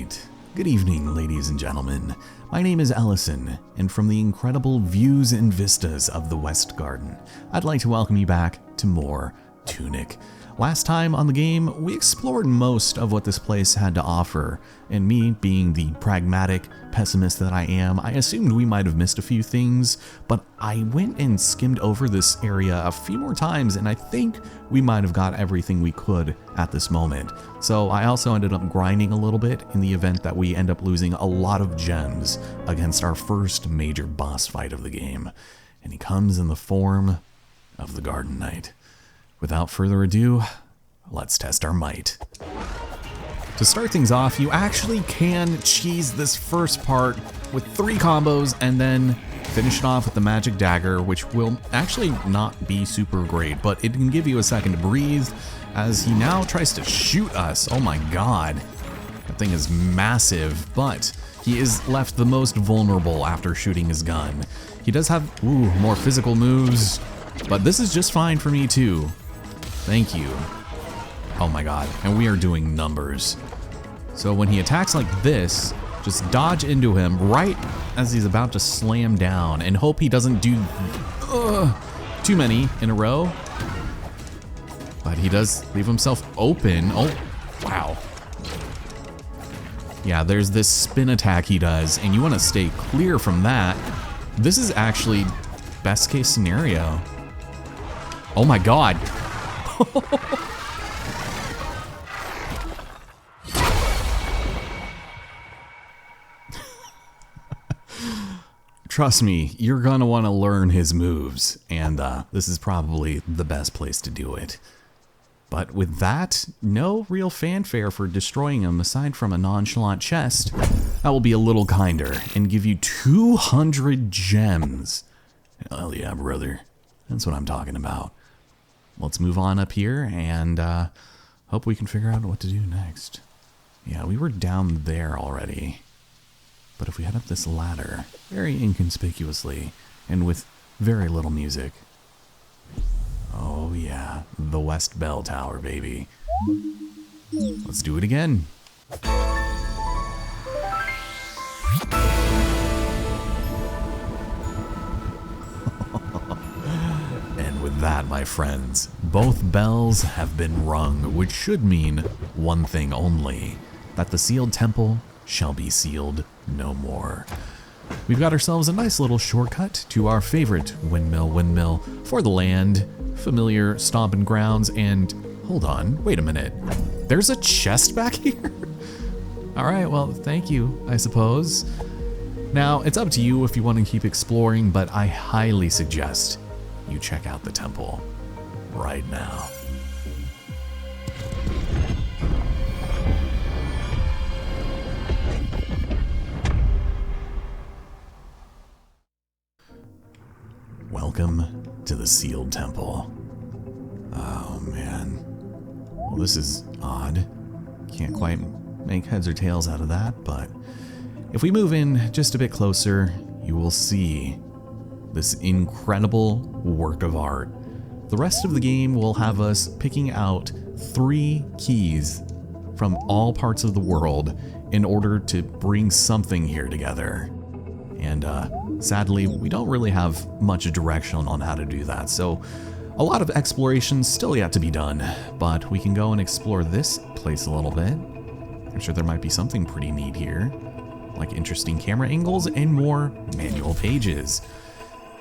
right. Good evening, ladies and gentlemen. My name is Ellison, and from the incredible views and vistas of the West Garden, I'd like to welcome you back to more Tunic. Last time on the game, we explored most of what this place had to offer, and me being the pragmatic pessimist that I am, I assumed we might have missed a few things, but I went and skimmed over this area a few more times, and I think we might have got everything we could at this moment. So I also ended up grinding a little bit in the event that we end up losing a lot of gems against our first major boss fight of the game. And he comes in the form of the Garden Knight. Without further ado, let's test our might. To start things off, you actually can cheese this first part with 3 combos and then finish it off with the magic dagger, which will actually not be super great, but it can give you a second to breathe as he now tries to shoot us. Oh my god. That thing is massive, but he is left the most vulnerable after shooting his gun. He does have more physical moves, but this is just fine for me too. Thank you. Oh my god, and we are doing numbers. So when he attacks like this, just dodge into him right as he's about to slam down and hope he doesn't do too many in a row. But he does leave himself open. Oh, wow. Yeah, there's this spin attack he does, and you want to stay clear from that. This is actually best case scenario. Oh my god. Trust me, you're gonna want to learn his moves, and this is probably the best place to do it. But with that, no real fanfare for destroying him aside from a nonchalant chest. That will be a little kinder and give you 200 gems. Hell yeah, brother. That's what I'm talking about. Let's move on up here and hope we can figure out what to do next. Yeah, we were down there already. But if we head up this ladder, very inconspicuously, and with very little music. Oh yeah, the West Bell Tower, baby. Let's do it again. And with that, my friends, both bells have been rung, which should mean one thing only, that the sealed temple shall be sealed no more. We've got ourselves a nice little shortcut to our favorite windmill for the land, familiar stomping grounds, and hold on, wait a minute. There's a chest back here? All right, well, thank you, I suppose. Now, it's up to you if you want to keep exploring, but I highly suggest you check out the temple right now. Welcome to the sealed temple. Oh man. Well, this is odd. Can't quite make heads or tails out of that, but if we move in just a bit closer, you will see this incredible work of art. The rest of the game will have us picking out 3 keys from all parts of the world in order to bring something here together. And sadly, we don't really have much direction on how to do that, so a lot of exploration still yet to be done, but we can go and explore this place a little bit. I'm sure there might be something pretty neat here, like interesting camera angles and more manual pages.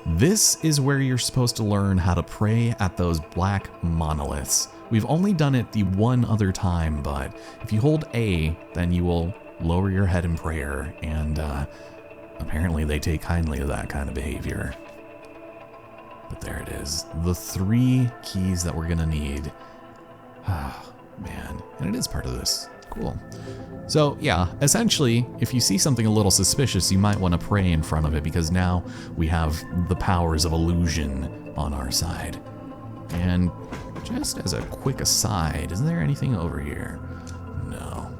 This is where you're supposed to learn how to pray at those black monoliths. We've only done it the one other time, but if you hold A, then you will lower your head in prayer, and apparently they take kindly to that kind of behavior. But there it is, the 3 keys that we're gonna need. Ah, man, and it is part of this. Cool. So yeah, essentially, if you see something a little suspicious, you might want to pray in front of it because now we have the powers of illusion on our side. And just as a quick aside, is there anything over here? No.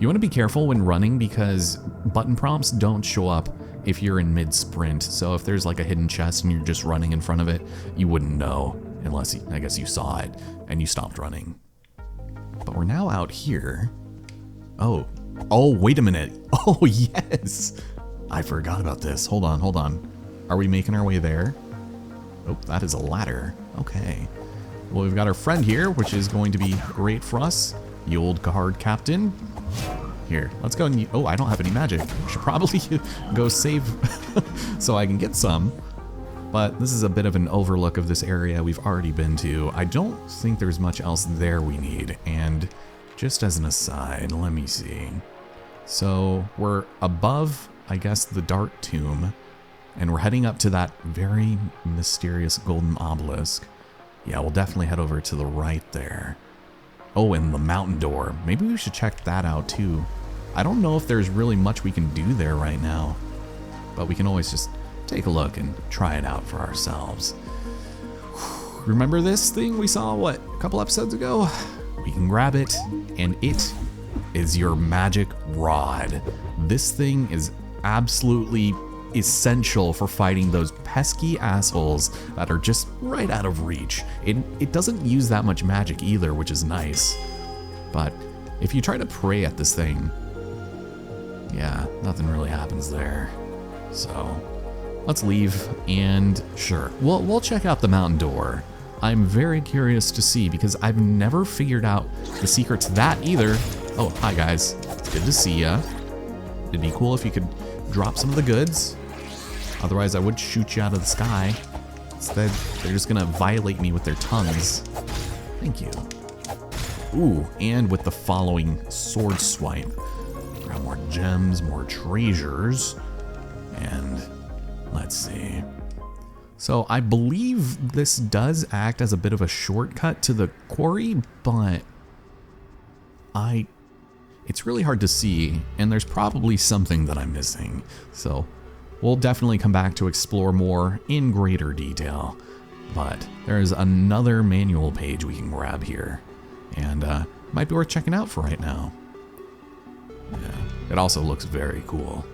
You want to be careful when running because button prompts don't show up if you're in mid-sprint. So if there's like a hidden chest and you're just running in front of it, you wouldn't know unless, I guess, you saw it and you stopped running. But we're now out here. Oh, Oh, wait a minute. Oh, yes. I forgot about this. Hold on, hold on. Are we making our way there? Oh, that is a ladder. Okay. Well, we've got our friend here, which is going to be great for us. The old guard captain. Here, let's go and... Oh, I don't have any magic. I should probably go save so I can get some. But this is a bit of an overlook of this area we've already been to. I don't think there's much else there we need. And just as an aside, let me see. So we're above, I guess, the Dark Tomb. And we're heading up to that very mysterious golden obelisk. Yeah, we'll definitely head over to the right there. Oh, and the mountain door. Maybe we should check that out too. I don't know if there's really much we can do there right now. But we can always just take a look and try it out for ourselves. Remember this thing we saw, what, a couple episodes ago? We can grab it, and it is your magic rod. This thing is absolutely essential for fighting those pesky assholes that are just right out of reach. It doesn't use that much magic either, which is nice. But if you try to pray at this thing, yeah, nothing really happens there. So let's leave, and sure, we'll check out the mountain door. I'm very curious to see, because I've never figured out the secret to that either. Oh, hi guys. It's good to see ya. It'd be cool if you could drop some of the goods. Otherwise, I would shoot you out of the sky. Instead, they're just gonna violate me with their tongues. Thank you. Ooh, and with the following sword swipe. Grab more gems, more treasures, and let's see. So I believe this does act as a bit of a shortcut to the quarry, but it's really hard to see, and there's probably something that I'm missing. So we'll definitely come back to explore more in greater detail. But there's another manual page we can grab here, and might be worth checking out for right now. Yeah, it also looks very cool.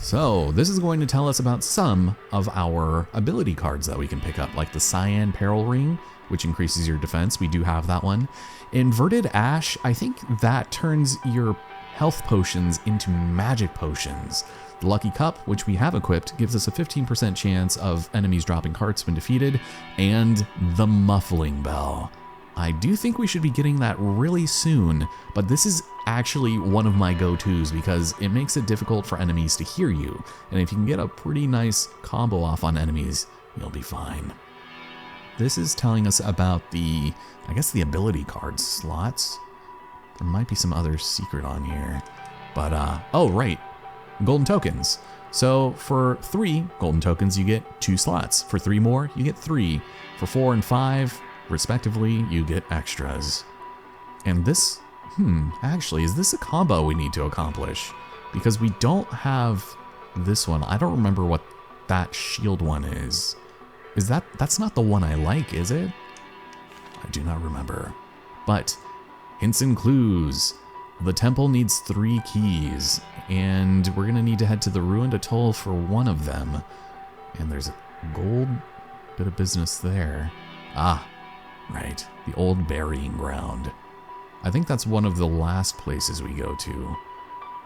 So this is going to tell us about some of our ability cards that we can pick up, like the Cyan Peril Ring, which increases your defense. We do have that one. Inverted Ash, I think that turns your health potions into magic potions. The Lucky Cup, which we have equipped, gives us a 15% chance of enemies dropping hearts when defeated, and the Muffling Bell. I do think we should be getting that really soon, but this is actually one of my go-tos because it makes it difficult for enemies to hear you, and if you can get a pretty nice combo off on enemies, you'll be fine. This is telling us about the, I guess, the ability card slots. There might be some other secret on here, but oh right, golden tokens. So for 3 golden tokens, you get 2 slots. For 3 more, you get 3. For 4 and 5, respectively, you get extras. And this, actually, is this a combo we need to accomplish? Because we don't have this one. I don't remember what that shield one is. That's not the one I like, is it? I do not remember. But hints and clues. The temple needs 3 keys, and we're gonna need to head to the ruined atoll for one of them. And there's a gold bit of business there. Ah, right, the old burying ground. I think that's one of the last places we go to.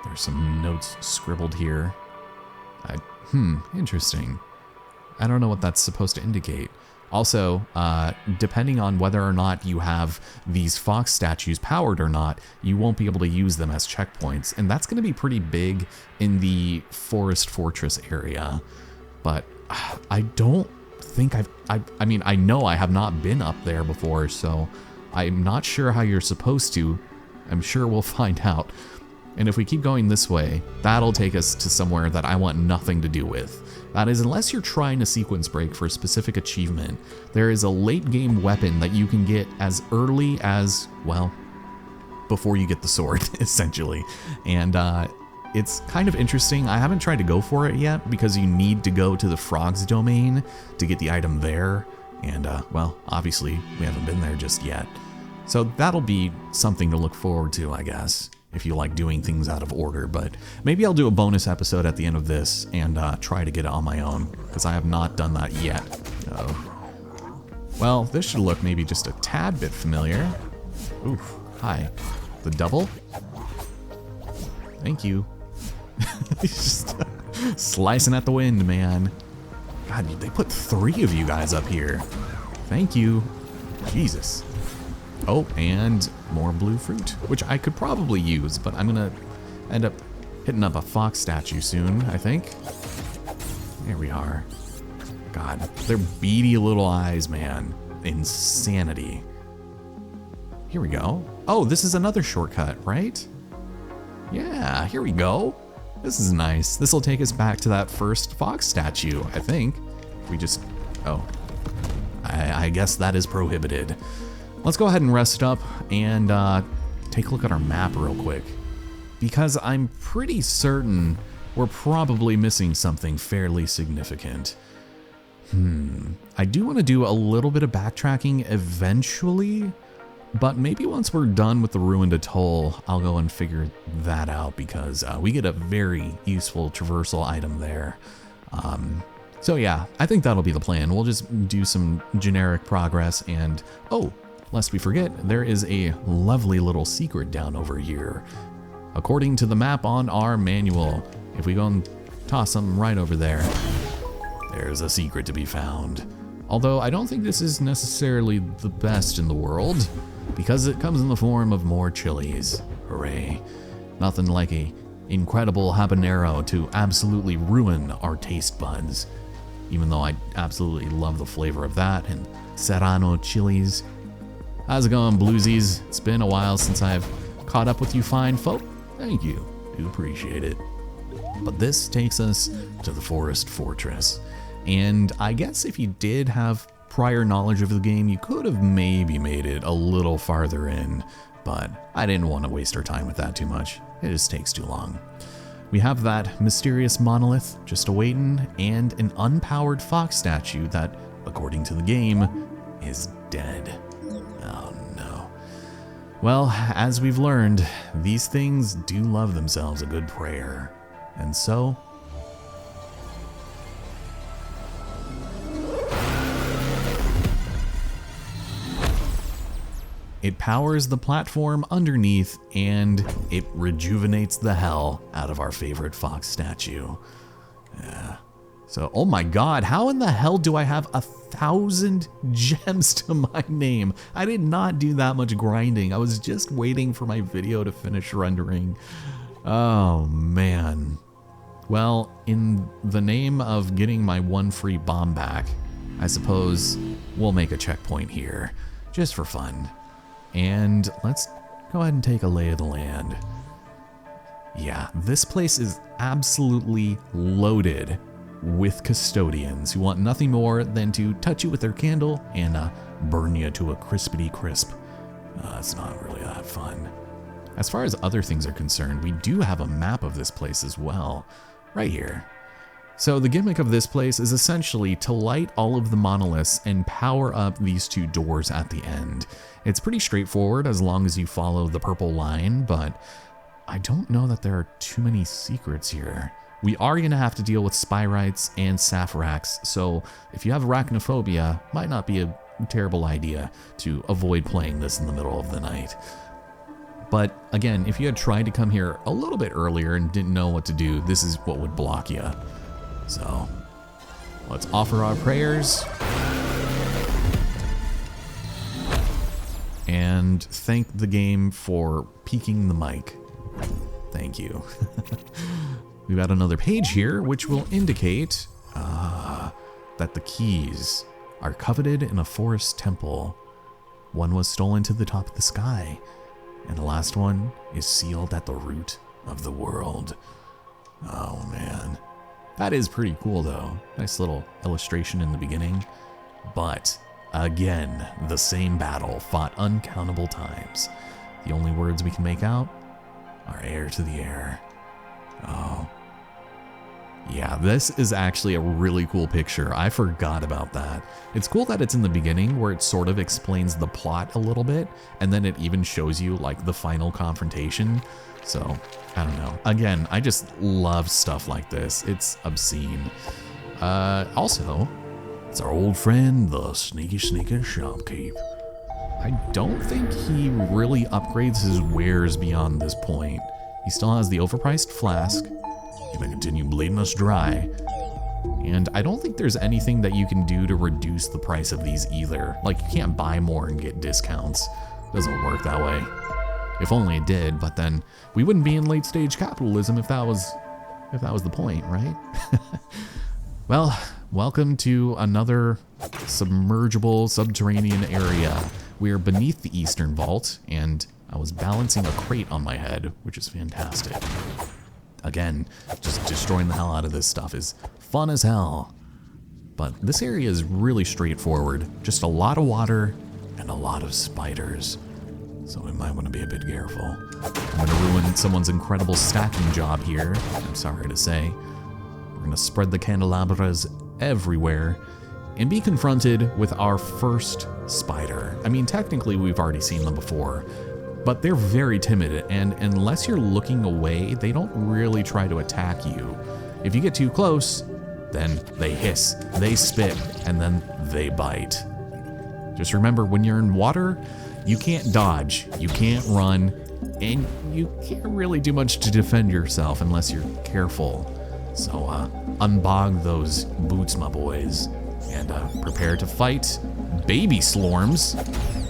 There's some notes scribbled here. Interesting. I don't know what that's supposed to indicate. Also, depending on whether or not you have these fox statues powered or not, you won't be able to use them as checkpoints, and that's going to be pretty big in the Forest Fortress area. But I don't think I mean, I know I have not been up there before, so I'm not sure how you're supposed to. I'm sure we'll find out. And if we keep going this way, that'll take us to somewhere that I want nothing to do with. That is, unless you're trying a sequence break for a specific achievement, there is a late game weapon that you can get as early as, well, before you get the sword, essentially. And it's kind of interesting. I haven't tried to go for it yet because you need to go to the frog's domain to get the item there. And, well, obviously we haven't been there just yet. So that'll be something to look forward to, I guess, if you like doing things out of order. But maybe I'll do a bonus episode at the end of this and try to get it on my own, because I have not done that yet. Well, this should look maybe just a tad bit familiar. Oof, hi. The double? Thank you. He's just slicing at the wind, man. God, they put 3 of you guys up here. Thank you. Jesus. Oh, and more blue fruit, which I could probably use, but I'm gonna end up hitting up a fox statue soon, I think. There we are. God, their beady little eyes, man. Insanity. Here we go. Oh, this is another shortcut, right? Yeah, here we go. This is nice. This will take us back to that first fox statue, I think. We just... Oh. I guess that is prohibited. Let's go ahead and rest up and take a look at our map real quick. Because I'm pretty certain we're probably missing something fairly significant. I do want to do a little bit of backtracking eventually, but maybe once we're done with the ruined atoll, I'll go and figure that out because we get a very useful traversal item there. So yeah, I think that'll be the plan. We'll just do some generic progress and, oh, lest we forget, there is a lovely little secret down over here. According to the map on our manual, if we go and toss something right over there, there's a secret to be found. Although I don't think this is necessarily the best in the world, because it comes in the form of more chilies. Hooray. Nothing like a incredible habanero to absolutely ruin our taste buds. Even though I absolutely love the flavor of that and serrano chilies. How's it going, bluesies? It's been a while since I've caught up with you fine folk. Thank you. Do appreciate it. But this takes us to the Forest Fortress. And I guess if you did have prior knowledge of the game, you could have maybe made it a little farther in, but I didn't want to waste our time with that too much. It just takes too long. We have that mysterious monolith just awaiting and an unpowered fox statue that, according to the game, is dead. Oh no. Well, as we've learned, these things do love themselves a good prayer. And so... it powers the platform underneath, and it rejuvenates the hell out of our favorite fox statue. Yeah. So, oh my god, how in the hell do I have 1,000 gems to my name? I did not do that much grinding. I was just waiting for my video to finish rendering. Oh, man. Well, in the name of getting my 1 free bomb back, I suppose we'll make a checkpoint here, just for fun. And let's go ahead and take a lay of the land. Yeah, this place is absolutely loaded with custodians who want nothing more than to touch you with their candle and burn you to a crispity crisp. It's not really that fun. As far as other things are concerned, we do have a map of this place as well, right here. So the gimmick of this place is essentially to light all of the monoliths and power up these 2 doors at the end. It's pretty straightforward as long as you follow the purple line, but I don't know that there are too many secrets here. We are going to have to deal with Spyrites and Saphrax, so if you have arachnophobia, might not be a terrible idea to avoid playing this in the middle of the night. But again, if you had tried to come here a little bit earlier and didn't know what to do, this is what would block you. So, let's offer our prayers and thank the game for peaking the mic. Thank you. We've got another page here which will indicate that the keys are coveted in a forest temple. One was stolen to the top of the sky, and the last one is sealed at the root of the world. Oh man. That is pretty cool though. Nice little illustration in the beginning. But, again, the same battle fought uncountable times. The only words we can make out are heir to the heir. Oh. Yeah, this is actually a really cool picture. I forgot about that. It's cool that it's in the beginning where it sort of explains the plot a little bit, and then it even shows you like the final confrontation. So, I don't know. Again, I just love stuff like this. It's obscene. Also, it's our old friend, the sneaky shopkeep. I don't think he really upgrades his wares beyond this point. He still has the overpriced flask. Gonna continue bleeding us dry. And I don't think there's anything that you can do to reduce the price of these either. Like, you can't buy more and get discounts. Doesn't work that way. If only it did, but then we wouldn't be in late stage capitalism if that was the point, right? Well, welcome to another submergible subterranean area. We are beneath the eastern vault, and I was balancing a crate on my head, which is fantastic. Again, just destroying the hell out of this stuff is fun as hell. But this area is really straightforward. Just a lot of water and a lot of spiders. So we might want to be a bit careful. I'm going to ruin someone's incredible stacking job here, I'm sorry to say. We're going to spread the candelabras everywhere and be confronted with our first spider. I mean, technically we've already seen them before, but they're very timid, and unless you're looking away, they don't really try to attack you. If you get too close, then they hiss, they spit, and then they bite. Just remember, when you're in water, you can't dodge, you can't run, and you can't really do much to defend yourself unless you're careful. So unbog those boots, my boys, and prepare to fight baby slorms.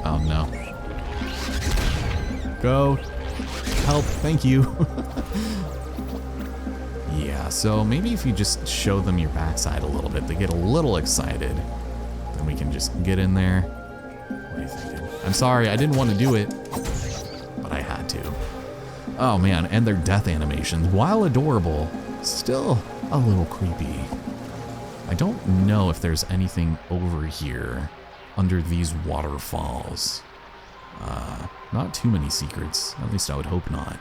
Oh no. Go. Help, thank you. Yeah, so maybe if you just show them your backside a little bit, they get a little excited. Then we can just get in there. What are you thinking? I'm sorry, I didn't want to do it, but I had to. Oh man, and their death animations, while adorable, still a little creepy. I don't know if there's anything over here under these waterfalls. Not too many secrets, at least I would hope not.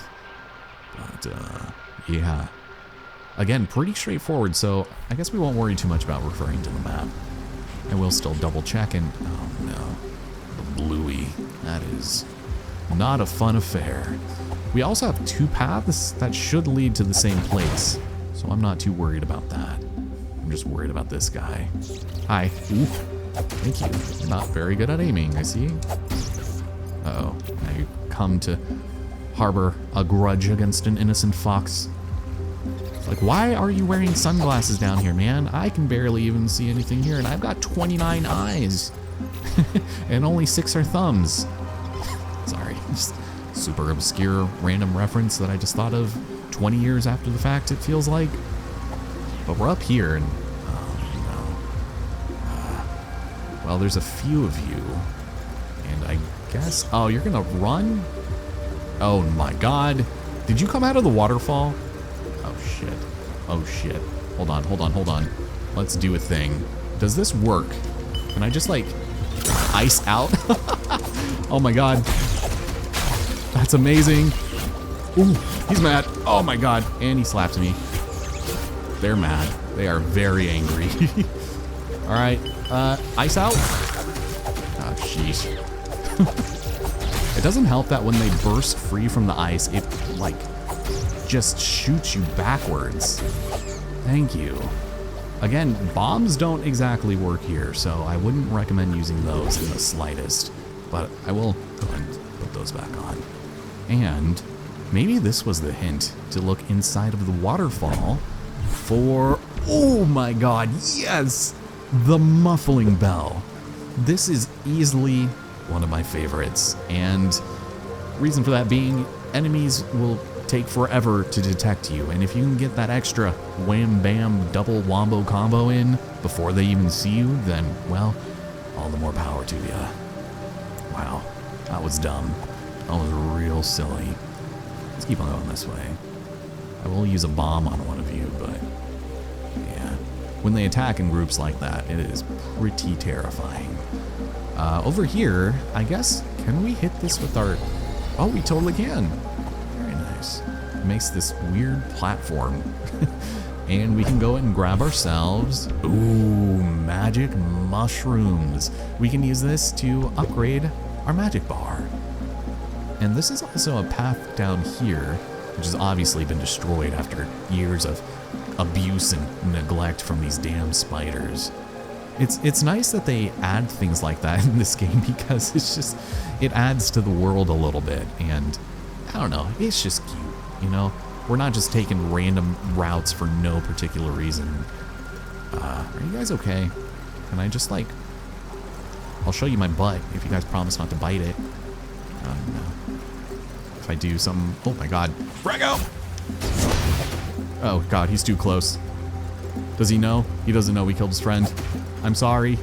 But yeah. Again, pretty straightforward, so I guess we won't worry too much about referring to the map. I will still double check and, oh no, the bluey, that is not a fun affair. We also have two paths that should lead to the same place, so I'm not too worried about that. I'm just worried about this guy. Hi. Ooh, thank you. You're not very good at aiming, I see. Uh-oh, now you come to harbor a grudge against an innocent fox. It's like, why are you wearing sunglasses down here, man? I can barely even see anything here, and I've got 29 eyes. And only 6 are thumbs. Sorry, just super obscure random reference that I just thought of 20 years after the fact, it feels like. But we're up here, and oh no. Well, there's a few of you, and I guess, oh, you're gonna run? Oh my god. Did you come out of the waterfall? Oh shit. Oh shit. Hold on, hold on, hold on. Let's do a thing. Does this work? Can I just like ice out? Oh my god. That's amazing. Ooh, he's mad. Oh my god. And he slapped me. They're mad. They are very angry. All right, ice out. Oh, sheesh. It doesn't help that when they burst free from the ice, it like just shoots you backwards. Thank you. Again, bombs don't exactly work here, so I wouldn't recommend using those in the slightest, but I will go ahead and put those back on. And maybe this was the hint to look inside of the waterfall for, oh my god, yes, the muffling bell. This is easily one of my favorites, and reason for that being, enemies will take forever to detect you, and if you can get that extra wham bam double wombo combo in before they even see you, then, well, all the more power to you. Wow, that was dumb. That was real silly. Let's keep on going this way. I will use a bomb on one of you, but yeah. When they attack in groups like that, it is pretty terrifying. Over here, I guess, can we hit this with our... Oh, we totally can. Very nice. It makes this weird platform. And we can go and grab ourselves... Ooh, magic mushrooms. We can use this to upgrade our magic bar. And this is also a path down here, which has obviously been destroyed after years of abuse and neglect from these damn spiders. It's nice that they add things like that in this game because it adds to the world a little bit, and I don't know, it's just cute. you know? We're not just taking random routes for no particular reason. Are you guys okay? Can I just, like... I'll show you my butt if you guys promise not to bite it. No. If I do something... Oh my god. Frag out! Oh god, he's too close. Does he know? He doesn't know we killed his friend. I'm sorry.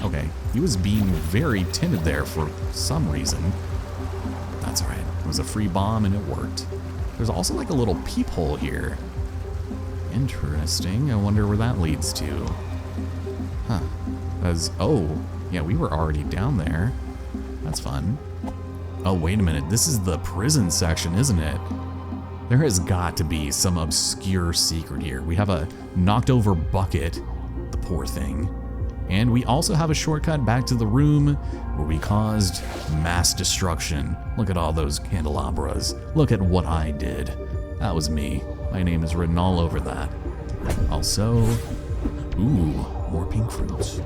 Okay, he was being very timid there for some reason. That's alright. It was a free bomb and it worked. There's also like a little peephole here. Interesting. I wonder where that leads to. Huh. Oh, yeah, we were already down there. That's fun. Oh, wait a minute. This is the prison section, isn't it? There has got to be some obscure secret here. We have a knocked over bucket, the poor thing. And we also have a shortcut back to the room where we caused mass destruction. Look at all those candelabras. Look at what I did. That was me. My name is written all over that. Also, ooh, more pink fruits.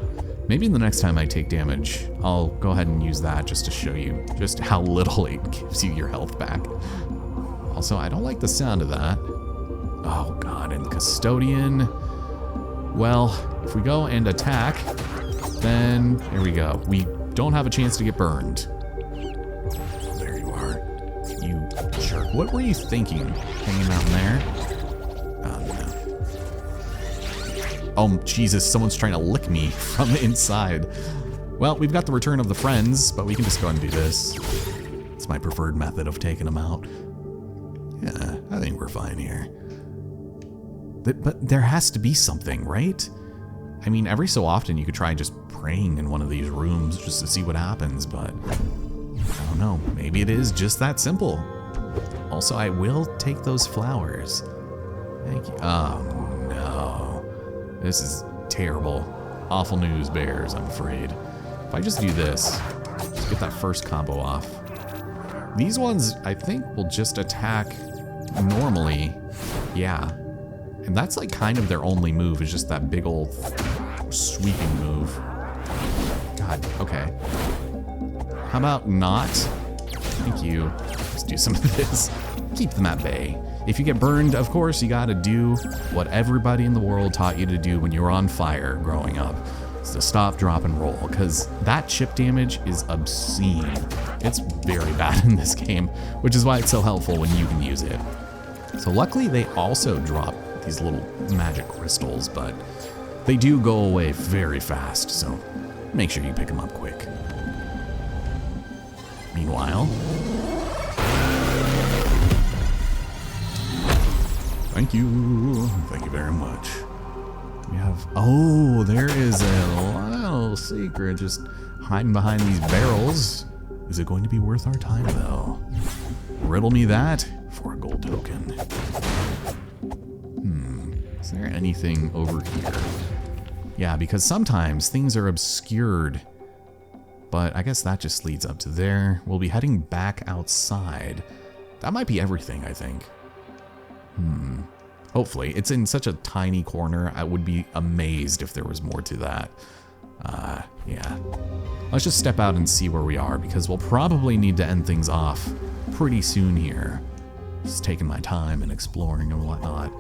Maybe the next time I take damage, I'll go ahead and use that just to show you just how little it gives you your health back. Also, I don't like the sound of that. Oh god, and custodian. Well, if we go and attack, then there we go. We don't have a chance to get burned. There you are. You jerk. What were you thinking hanging out in there? Oh no. Oh Jesus, someone's trying to lick me from the inside. Well, we've got the return of the friends, but we can just go ahead and do this. It's my preferred method of taking them out. Yeah, I think we're fine here. But there has to be something, right? I mean, every so often you could try just praying in one of these rooms just to see what happens, but I don't know. Maybe it is just that simple. Also, I will take those flowers. Thank you. Oh, no. This is terrible. Awful news bears, I'm afraid. If I just do this, just get that first combo off. These ones, I think, will just attack normally. Yeah. And that's like kind of their only move, is just that big old sweeping move. God, okay. How about not? Thank you. Let's do some of this. Keep them at bay. If you get burned, of course, you gotta do what everybody in the world taught you to do when you were on fire growing up. It's to stop, drop, and roll, because that chip damage is obscene. It's very bad in this game, which is why it's so helpful when you can use it. So luckily, they also drop these little magic crystals, but they do go away very fast, so make sure you pick them up quick. Meanwhile, thank you very much. We have, oh, there is a little secret just hiding behind these barrels. Is it going to be worth our time though? Riddle me that for a gold token. Is there anything over here? Yeah, because sometimes things are obscured. But I guess that just leads up to there. We'll be heading back outside. That might be everything, I think. Hopefully. It's in such a tiny corner, I would be amazed if there was more to that. Yeah. Let's just step out and see where we are, because we'll probably need to end things off pretty soon here. Just taking my time and exploring and whatnot.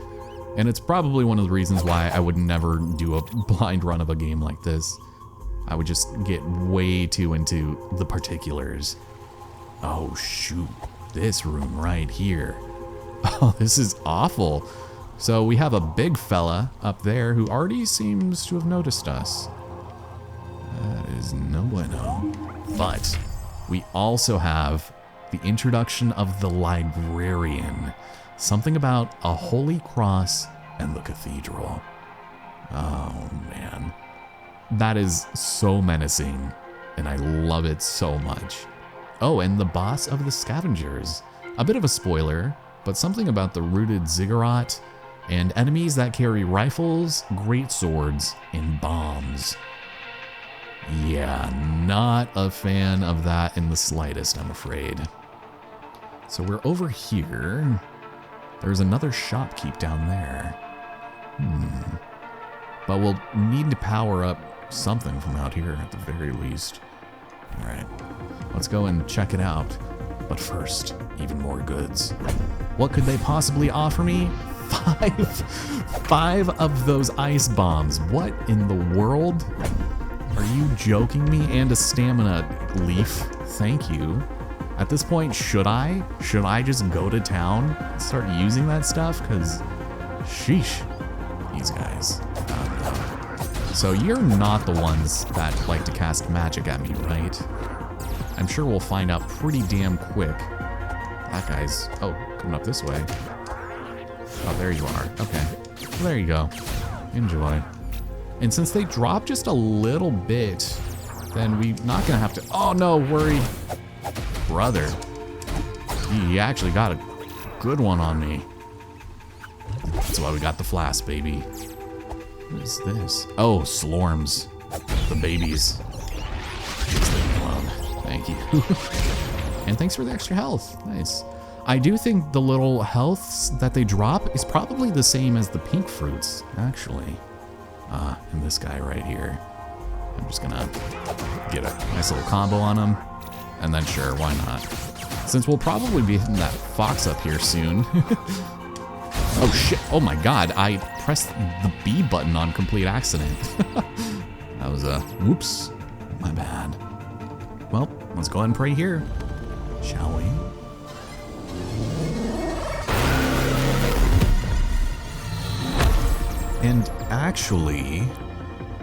And it's probably one of the reasons why I would never do a blind run of a game like this. I would just get way too into the particulars. Oh shoot, this room right here. Oh, this is awful. So we have a big fella up there who already seems to have noticed us. That is no bueno. But we also have the introduction of the librarian. Something about a holy cross and the cathedral. Oh man. That is so menacing, and I love it so much. Oh, and the boss of the scavengers. A bit of a spoiler, but something about the rooted ziggurat and enemies that carry rifles, great swords, and bombs. Yeah, not a fan of that in the slightest, I'm afraid. So we're over here. There's another shopkeep down there. But we'll need to power up something from out here at the very least. All right, let's go and check it out. But first, even more goods. What could they possibly offer me? Five of those ice bombs. What in the world? Are you joking me? And a stamina leaf. Thank you. At this point, should I? Should I just go to town and start using that stuff? Because, sheesh, these guys. So you're not the ones that like to cast magic at me, right? I'm sure we'll find out pretty damn quick. That guy's, oh, coming up this way. Oh, there you are. Okay. Well, there you go. Enjoy. And since they drop just a little bit, then we're not gonna have to, oh no, worried. Brother. He actually got a good one on me. That's why we got the flask, baby. What is this? Oh, Slorms. The babies. Just leave me alone. Thank you. And thanks for the extra health. Nice. I do think the little healths that they drop is probably the same as the pink fruits, actually. And this guy right here. I'm just gonna get a nice little combo on him. And then sure, why not? Since we'll probably be hitting that fox up here soon. Oh shit, oh my god, I pressed the B button on complete accident. That was a whoops, my bad. Well, let's go ahead and pray here, shall we? And actually,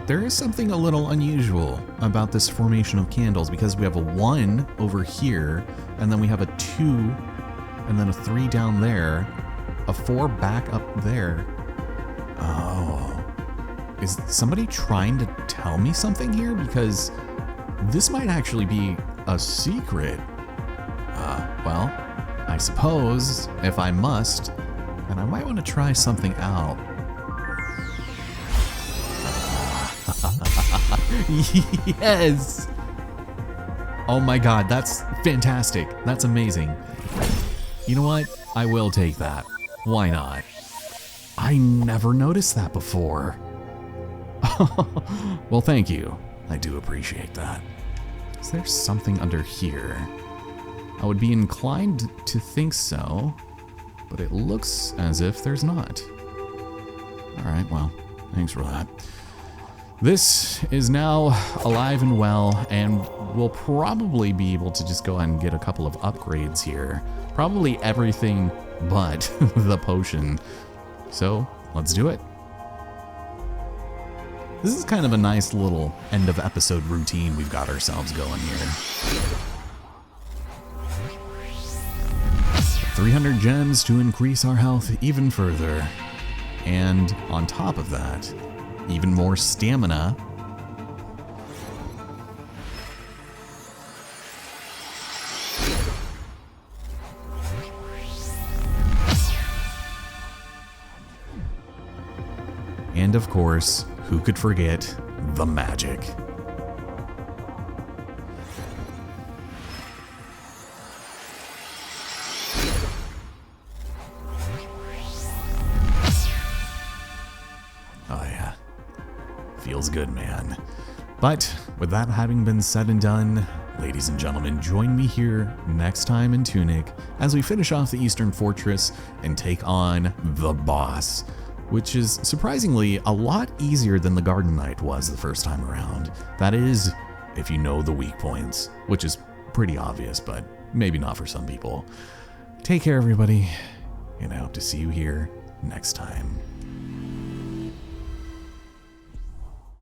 there is something a little unusual about this formation of candles because we have a 1 over here, and then we have a 2, and then a 3 down there, a 4 back up there. Oh. Is somebody trying to tell me something here? Because this might actually be a secret. Well, I suppose, if I must, then I might want to try something out. Yes! Oh my god, that's fantastic. That's amazing. You know what? I will take that. Why not? I never noticed that before. Well, thank you. I do appreciate that. Is there something under here? I would be inclined to think so, but it looks as if there's not. Alright, well, thanks for that. This is now alive and well, and we'll probably be able to just go ahead and get a couple of upgrades here. Probably everything but the potion. So, let's do it. This is kind of a nice little end of episode routine we've got ourselves going here. 300 gems to increase our health even further. And on top of that, even more stamina. And of course, who could forget the magic? Oh yeah, feels good, man. But with that having been said and done, ladies and gentlemen, join me here next time in Tunic as we finish off the Eastern Fortress and take on the boss, which is surprisingly a lot easier than the Garden Knight was the first time around. That is, if you know the weak points, which is pretty obvious, but maybe not for some people. Take care, everybody, and I hope to see you here next time.